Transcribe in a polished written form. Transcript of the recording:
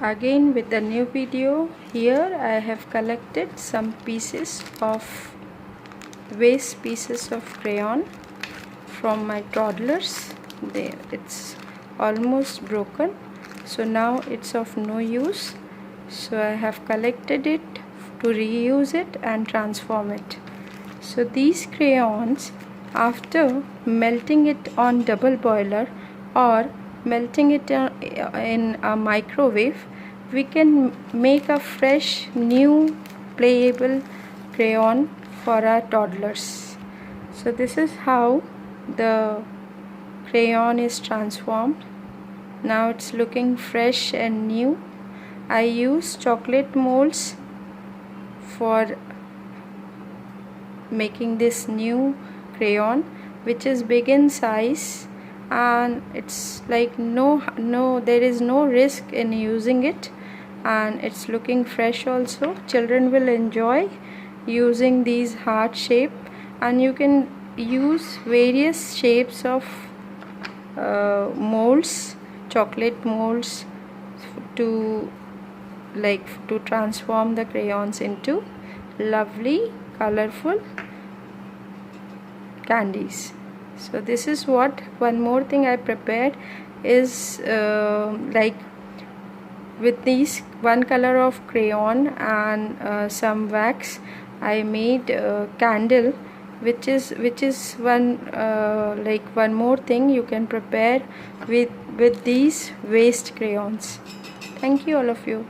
Again with the new video. Here I have collected some pieces of waste pieces of crayon from my toddlers. There, it's almost broken, so now it's of no use, so I have collected it to reuse it and transform it. So these crayons, after melting it on double boiler or melting it in a microwave, we can make a fresh new playable crayon for our toddlers. So this is how the crayon is transformed. Now it's looking fresh and new. I use chocolate molds for making this new crayon, which is big in size, and it's like there is no risk in using it, and it's looking fresh also. Children will enjoy using these heart shape, and you can use various shapes of molds, chocolate molds, to transform the crayons into lovely colorful candies. So this is what one more thing I prepared is with these one color of crayon and some wax, I made a candle, which is one one more thing you can prepare with these waste crayons. Thank you all of you.